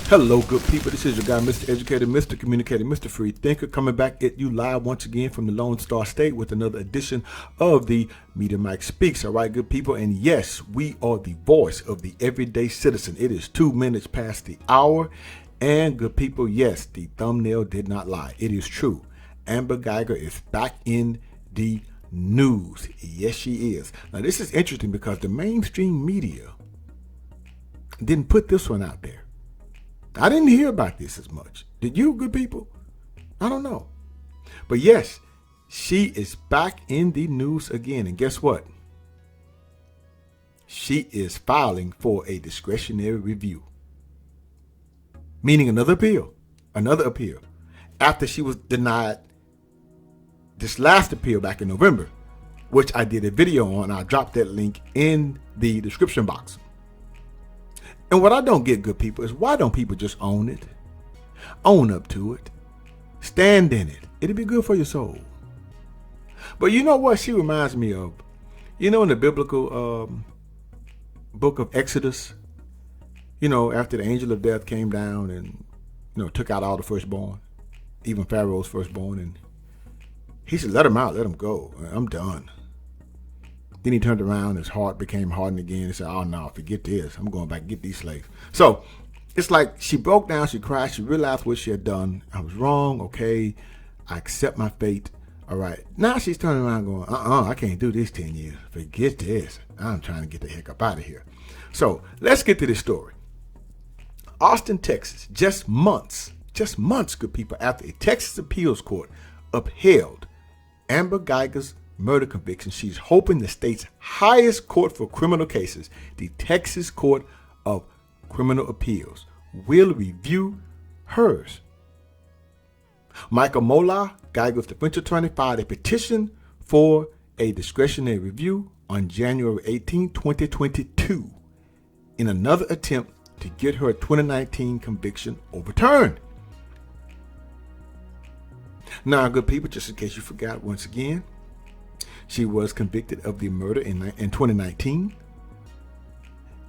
Hello, good people. This is your guy, Mr. Educator, Mr. Communicator, Mr. Free Thinker, coming back at you live once again from the Lone Star State with another edition of the Media Mike Speaks. All right, good people. And yes, we are the voice of the everyday citizen. It is 2 minutes past the hour. And good people, yes, the thumbnail did not lie. It is true. Amber Guyger is back in the news. Yes, she is. Now, this is interesting because the mainstream media didn't put this one out there. I didn't hear about this as much. Did you, good people? I don't know. But yes, she is back in the news again. And guess what? She is filing for a discretionary review. Meaning another appeal. After she was denied this last appeal back in November, which I did a video on. I'll drop that link in the description box. And what I don't get, good people, is why don't people just own it? Own up to it. Stand in it. It'll be good for your soul. But you know what she reminds me of? You know, in the biblical book of Exodus, you know, after the angel of death came down and, you know, took out all the firstborn, even Pharaoh's firstborn, and he said, let him out, let him go. I'm done. Then he turned around, his heart became hardened again. He said, oh no, forget this. I'm going back and get these slaves. So it's like she broke down, she cried, she realized what she had done. I was wrong, okay. I accept my fate. All right. Now she's turning around going, I can't do this 10 years. Forget this. I'm trying to get the heck up out of here. So let's get to this story. Austin, Texas, just months, good people, after a Texas appeals court upheld Amber Guyger's murder conviction, she's hoping the state's highest court for criminal cases, the Texas Court of Criminal Appeals, will review hers. Michael Mola, Guyger's defense attorney, filed a petition for a discretionary review on January 18, 2022, in another attempt to get her 2019 conviction overturned. Now, good people, just in case you forgot once again, she was convicted of the murder in 2019.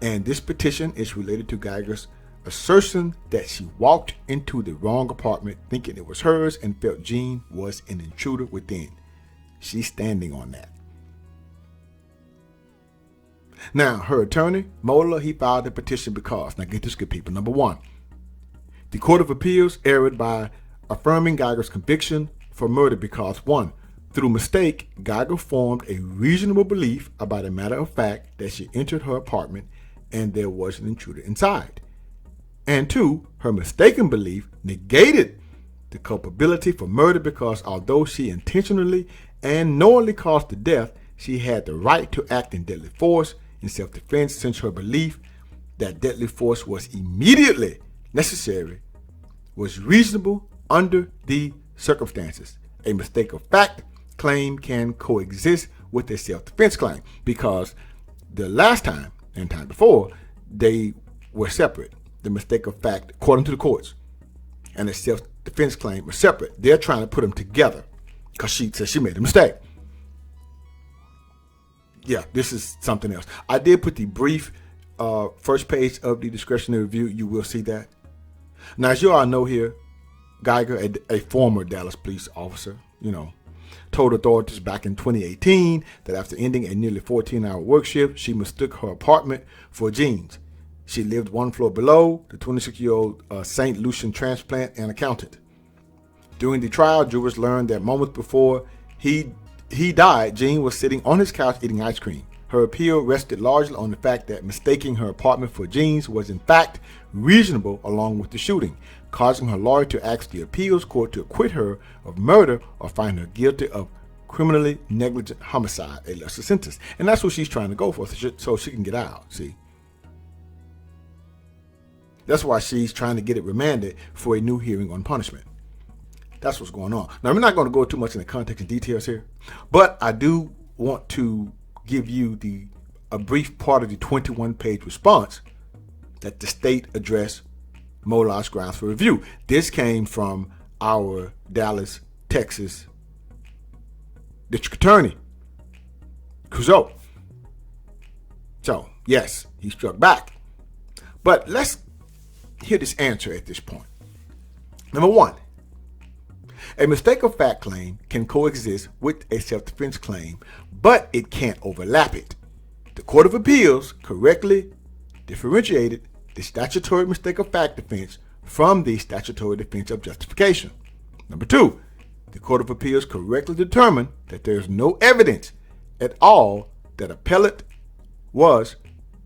And this petition is related to Guyger's assertion that she walked into the wrong apartment thinking it was hers and felt Jean was an intruder within. She's standing on that. Now, her attorney, Mola, he filed the petition because, now get this, good people, number one, the Court of Appeals erred by affirming Guyger's conviction for murder because, one, through mistake, Guyger formed a reasonable belief about a matter of fact that she entered her apartment and there was an intruder inside. And two, her mistaken belief negated the culpability for murder because although she intentionally and knowingly caused the death, she had the right to act in deadly force in self-defense since her belief that deadly force was immediately necessary was reasonable under the circumstances. A mistake of fact claim can coexist with a self-defense claim because the last time and time before, they were separate. The mistake of fact, according to the courts, and the self-defense claim were separate. They're trying to put them together because she said she made a mistake. Yeah, this is something else. I did put the brief first page of the discretionary review. You will see that. Now, as you all know here, Guyger, a former Dallas police officer, you know, told authorities back in 2018 that after ending a nearly 14-hour work shift, she mistook her apartment for Jean's. She lived one floor below the 26-year-old St. Lucian transplant and accountant. During the trial, jurors learned that moments before he died, Jean was sitting on his couch eating ice cream. Her appeal rested largely on the fact that mistaking her apartment for Jean's was in fact reasonable along with the shooting, causing her lawyer to ask the appeals court to acquit her of murder or find her guilty of criminally negligent homicide, a lesser sentence. And that's what she's trying to go for, so she can get out, see? That's why she's trying to get it remanded for a new hearing on punishment. That's what's going on. Now, I'm not going to go too much into context and details here, but I do want to give you a brief part of the 21-page response that the state addressed Mola's grounds for review. This came from our Dallas, Texas district attorney, Cuso. So, yes, he struck back. But let's hear this answer at this point. Number one, a mistake of fact claim can coexist with a self-defense claim, but it can't overlap it. The Court of Appeals correctly differentiated the statutory mistake of fact defense from the statutory defense of justification. Number two, the Court of Appeals correctly determined that there is no evidence at all that appellant was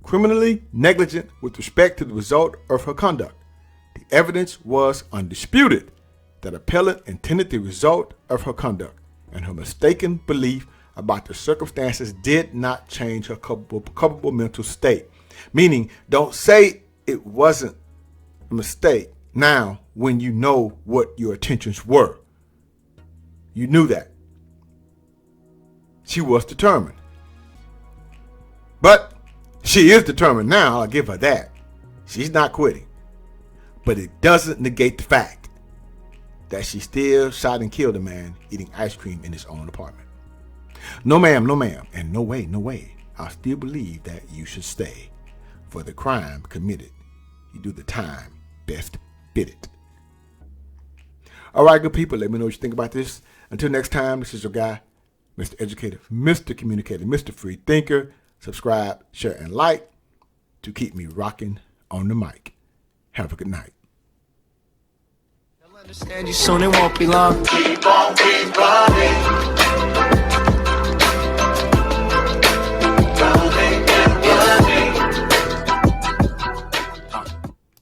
criminally negligent with respect to the result of her conduct. The evidence was undisputed that appellant intended the result of her conduct, and her mistaken belief about the circumstances did not change her culpable mental state. Meaning, don't say it wasn't a mistake now when you know what your intentions were. You knew that. She was determined. But she is determined now, I'll give her that. She's not quitting. But it doesn't negate the fact that she still shot and killed a man eating ice cream in his own apartment. No ma'am, and no way, I still believe that you should stay. For the crime committed, you do the time best fitted. All right, good people, let me know what you think about this. Until next time, this is your guy, Mr. Educator, Mr. Communicator, Mr. Free Thinker. Subscribe, share, and like to keep me rocking on the mic. Have a good night. I'll understand you soon, it won't be long. Keep on, keep running.